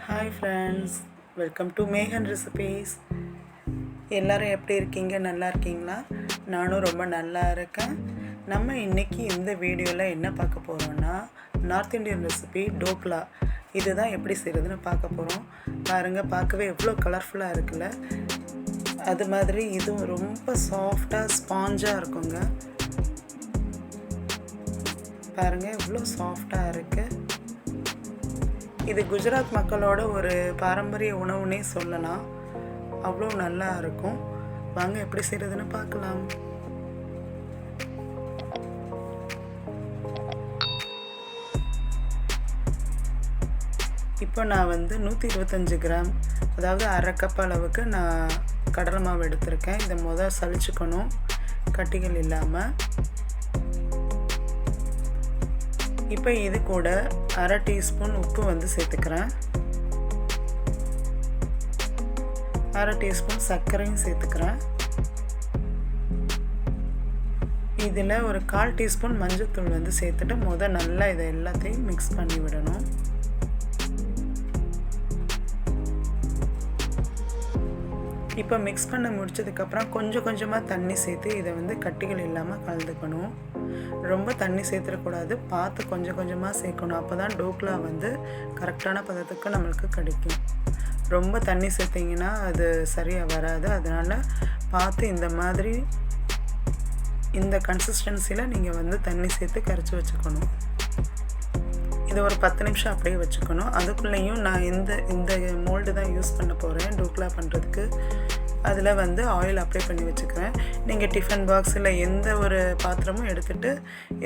Hi friends, welcome to Mekan Recipes. எல்லாரும் எப்படி இருக்கீங்க? நல்லா இருக்கீங்களா? நானும் ரொம்ப நல்லா இருக்கேன். நம்ம இன்னைக்கு இந்த வீடியோவில் என்ன பார்க்க போகிறோம்னா நார்த் இந்தியன் ரெசிபி டோக்லா. இதுதான் எப்படி செய்கிறதுன்னு பார்க்க போகிறோம். பாருங்கள், பார்க்கவே எவ்வளோ கலர்ஃபுல்லாக இருக்குல்ல. அது மாதிரி இதுவும் ரொம்ப சாஃப்டாக ஸ்பாஞ்சாக இருக்குங்க. பாருங்கள் எவ்வளோ சாஃப்டாக இருக்குது. இது குஜராத் மக்களோட ஒரு பாரம்பரிய உணவுன்னே சொல்லலாம். அவ்வளோ நல்லா இருக்கும். வாங்க எப்படி செய்கிறதுன்னு பார்க்கலாம். இப்போ நான் 125 கிராம், அதாவது அரை கப் அளவுக்கு நான் கடலை மாவு எடுத்திருக்கேன். இதை சலிச்சுக்கணும், கட்டிகள் இல்லாமல். இப்போ இது கூட அரை டீஸ்பூன் உப்பு சேர்த்துக்கிறேன். அரை டீஸ்பூன் சர்க்கரையும் சேர்த்துக்கிறேன். இதில் ஒரு 1/4 டீஸ்பூன் மஞ்சள்தூள் சேர்த்துட்டு நல்லா இதை எல்லாத்தையும் மிக்ஸ் பண்ணி விடணும். இப்போ மிக்ஸ் பண்ண முடிச்சதுக்கப்புறம் கொஞ்சம் கொஞ்சமாக தண்ணி சேர்த்து இதை கட்டிகள் இல்லாமல் கலந்துக்கணும். ரொம்ப தண்ணி சேர்த்துடக்கூடாது, பார்த்து கொஞ்சம் கொஞ்சமாக சேர்க்கணும். அப்போ தான் டோக்லா கரெக்டான பதத்துக்கு நம்மளுக்கு கிடைக்கும். ரொம்ப தண்ணி சேர்த்திங்கன்னா அது சரியாக வராது. அதனால் பார்த்து இந்த மாதிரி இந்த கன்சிஸ்டன்சியில் நீங்கள் தண்ணி சேர்த்து கரைச்சி வச்சுக்கணும். இதை ஒரு 10 நிமிஷம் அப்படியே வச்சுக்கணும். அதுக்குள்ளேயும் நான் இந்த மோல்டு தான் யூஸ் பண்ண போகிறேன் டோக்லா பண்ணுறதுக்கு. அதில் ஆயில் அப்ளை பண்ணி வச்சுக்கிறேன். நீங்கள் டிஃபன் பாக்ஸ் இல்லை எந்த ஒரு பாத்திரமும் எடுத்துகிட்டு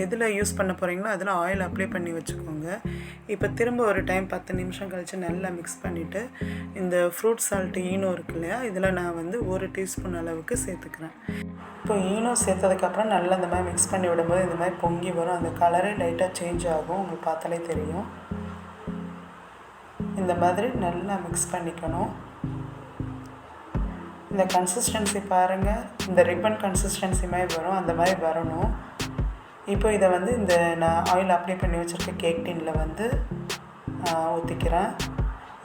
எதில் யூஸ் பண்ண போகிறீங்களோ அதில் ஆயில் அப்ளை பண்ணி வச்சுக்கோங்க. இப்போ திரும்ப ஒரு டைம் 10 நிமிஷம் கழித்து நல்லா மிக்ஸ் பண்ணிவிட்டு இந்த ஃப்ரூட் சால்ட்டு ஈனோ இருக்கு இல்லையா, இதில் நான் 1 டீஸ்பூன் அளவுக்கு சேர்த்துக்கிறேன். இப்போ ஈனோ சேர்த்ததுக்கப்புறம் நல்லா இந்த மாதிரி மிக்ஸ் பண்ணி விடும்போது இந்த மாதிரி பொங்கி வரும். அந்த கலரே லைட்டாக சேஞ்ச் ஆகும், உங்களுக்கு பார்த்தாலே தெரியும். இந்த மாதிரி நல்லா மிக்ஸ் பண்ணிக்கணும். இந்த கன்சிஸ்டன்சி பாருங்கள், இந்த ரிப்பன் கன்சிஸ்டன்சி மாதிரி வரும், அந்த மாதிரி வரணும். இப்போ இதை இந்த நான் ஆயில் அப்ளை பண்ணி வச்சுருக்க கேக் டின்னில் ஊற்றிக்கிறேன்.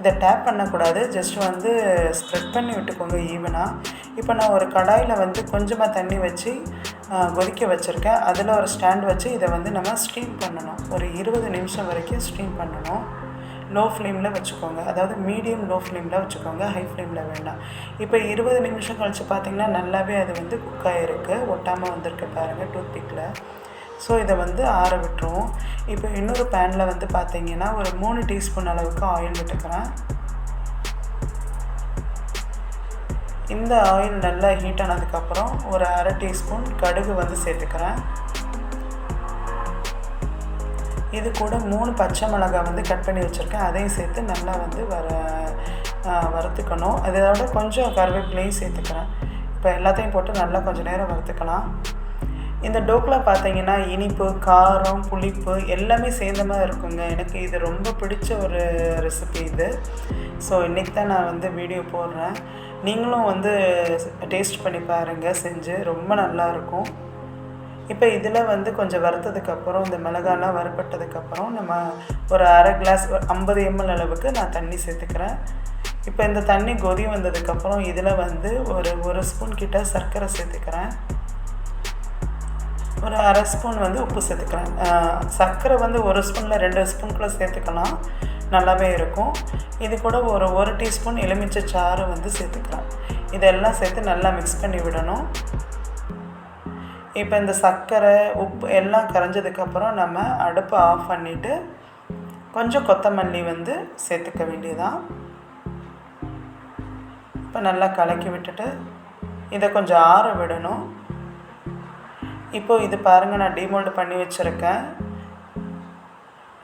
இதை டேப் பண்ணக்கூடாது, ஜஸ்ட் ஸ்ப்ரெட் பண்ணி விட்டுக்கோங்க ஈவனாக. இப்போ நான் ஒரு கடாயில் கொஞ்சமாக தண்ணி வச்சு கொதிக்க வச்சுருக்கேன். அதில் ஒரு ஸ்டாண்ட் வச்சு இதை நம்ம ஸ்டீம் பண்ணணும். ஒரு 20 நிமிஷம் வரைக்கும் ஸ்டீம் பண்ணணும். லோ ஃப்ளேமில் வச்சுக்கோங்க, அதாவது மீடியம் லோ ஃப்ளேமில் வச்சுக்கோங்க, ஹை ஃப்ளேமில் வேண்டாம். இப்போ 20 நிமிஷம் கழித்து பார்த்திங்கன்னா நல்லாவே அது குக் ஆகிருக்கு, ஒட்டாமல் வந்திருக்கு பாருங்கள் டூத்பிக்கில். ஸோ இதை ஆற விட்டுருவோம். இப்போ இன்னொரு பேனில் பார்த்திங்கன்னா ஒரு 3 டீஸ்பூன் அளவுக்கு ஆயில் விட்டுக்கிறேன். இந்த ஆயில் நல்லா ஹீட் ஆனதுக்கப்புறம் ஒரு அரை டீஸ்பூன் கடுகு சேர்த்துக்கிறேன். இது கூட 3 பச்சை மிளகாய் கட் பண்ணி வச்சுருக்கேன், அதையும் சேர்த்து நல்லா வறுத்துக்கணும். அதோட கொஞ்சம் கருவேப்பிலையும் சேர்த்துக்கிறேன். இப்போ எல்லாத்தையும் போட்டு நல்லா கொஞ்சம் நேரம் வறுத்துக்கலாம். இந்த டோக்லா பார்த்தீங்கன்னா இனிப்பு, காரம், புளிப்பு எல்லாமே சேர்ந்த மாதிரி இருக்குங்க. எனக்கு இது ரொம்ப பிடிச்ச ஒரு ரெசிபி இது. ஸோ இன்றைக்கி தான் நான் வீடியோ போடுறேன். நீங்களும் டேஸ்ட் பண்ணி பாருங்கள், செஞ்சு ரொம்ப நல்லாயிருக்கும். இப்போ இதில் கொஞ்சம் வறுத்ததுக்கப்புறம் இந்த மிளகாலாம் வறுப்பட்டதுக்கப்புறம் நம்ம ஒரு அரை கிளாஸ் 50 ml அளவுக்கு நான் தண்ணி சேர்த்துக்கிறேன். இப்போ இந்த தண்ணி கொதி வந்ததுக்கப்புறம் இதில் ஒரு ஸ்பூன் கிட்ட சர்க்கரை சேர்த்துக்கிறேன். ஒரு அரை ஸ்பூன் உப்பு சேர்த்துக்கிறேன். சர்க்கரை 1 ஸ்பூனில் 2 ஸ்பூனுக்குள்ளே சேர்த்துக்கலாம், நல்லாவே இருக்கும். இது கூட ஒரு டீஸ்பூன் எலுமிச்சை சாறு சேர்த்துக்கிறேன். இதெல்லாம் சேர்த்து நல்லா மிக்ஸ் பண்ணி விடணும். இப்போ இந்த சர்க்கரை, உப்பு எல்லாம் கரைஞ்சதுக்கப்புறம் நம்ம அடுப்பை ஆஃப் பண்ணிவிட்டு கொஞ்சம் கொத்தமல்லி சேர்த்துக்க வேண்டியதான். இப்போ நல்லா கலக்கி விட்டுட்டு இதை கொஞ்சம் ஆற விடணும். இப்போது இது பாருங்கள், நான் டீமோல்டு பண்ணி வச்சுருக்கேன்.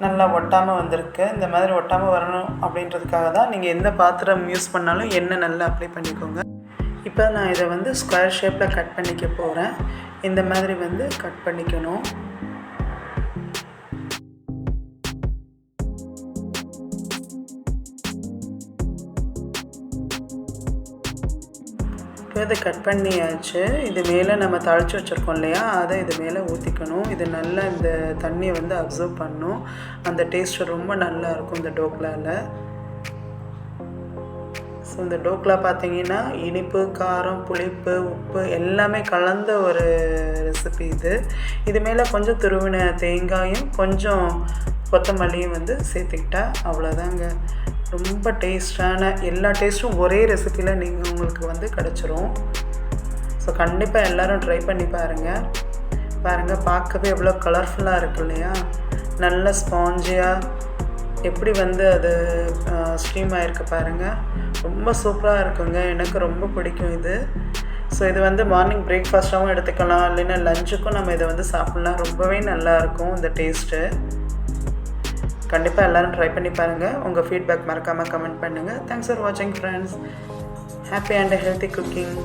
நல்லா ஒட்டாமல் வந்திருக்கு. இந்த மாதிரி ஒட்டாமல் வரணும் அப்படின்றதுக்காக தான் நீங்கள் எந்த பாத்திரம் யூஸ் பண்ணாலும் எண்ணெய் நல்லா அப்ளை பண்ணிக்கோங்க. இப்போ நான் இதை ஸ்கொயர் ஷேப்பில் கட் பண்ணிக்க போகிறேன். இந்த மாதிரி கட் பண்ணிக்கணும். இப்போ இதை கட் பண்ணியாச்சு. இது மேலே நம்ம தாளித்து வச்சுருக்கோம் இல்லையா, அதை இது மேலே ஊற்றிக்கணும். இது நல்லா இந்த தண்ணியை அப்சர்வ் பண்ணணும். அந்த டேஸ்ட் ரொம்ப நல்லா இருக்கும் இந்த டோக்லாவில். இந்த டோக்லா பார்த்தீங்கன்னா இனிப்பு, காரம், புளிப்பு, உப்பு எல்லாமே கலந்த ஒரு ரெசிபி இது. இது மேலே கொஞ்சம் துருவின தேங்காயும் கொஞ்சம் கொத்தமல்லியும் வந்து சேர்த்துக்கிட்டா அவ்வளோதாங்க. ரொம்ப டேஸ்டான எல்லா டேஸ்ட்டும் ஒரே ரெசிப்பியில் உங்களுக்கு வந்து கிடச்சிரும். ஸோ கண்டிப்பாக எல்லோரும் ட்ரை பண்ணி பாருங்கள். பார்க்கவே எவ்வளோ கலர்ஃபுல்லாக இருக்கு இல்லையா? நல்ல ஸ்பாஞ்சியாக எப்படி வந்து அது ஸ்டீம் ஆகிருக்கு பாருங்கள். ரொம்ப சூப்பராக இருக்குங்க. எனக்கு ரொம்ப பிடிக்கும் இது. ஸோ இது வந்து மார்னிங் பிரேக்ஃபாஸ்ட்டாகவும் எடுத்துக்கலாம், இல்லைன்னா லஞ்சுக்கும் நம்ம இதை வந்து சாப்பிட்லாம். ரொம்பவே நல்லாயிருக்கும் இந்த டேஸ்ட்டு. கண்டிப்பாக எல்லோரும் ட்ரை பண்ணி பாருங்கள். உங்கள் ஃபீட்பேக் மறக்காமல் கமெண்ட் பண்ணுங்கள். தேங்க்ஸ் ஃபார் வாட்சிங் friends. Happy and healthy cooking.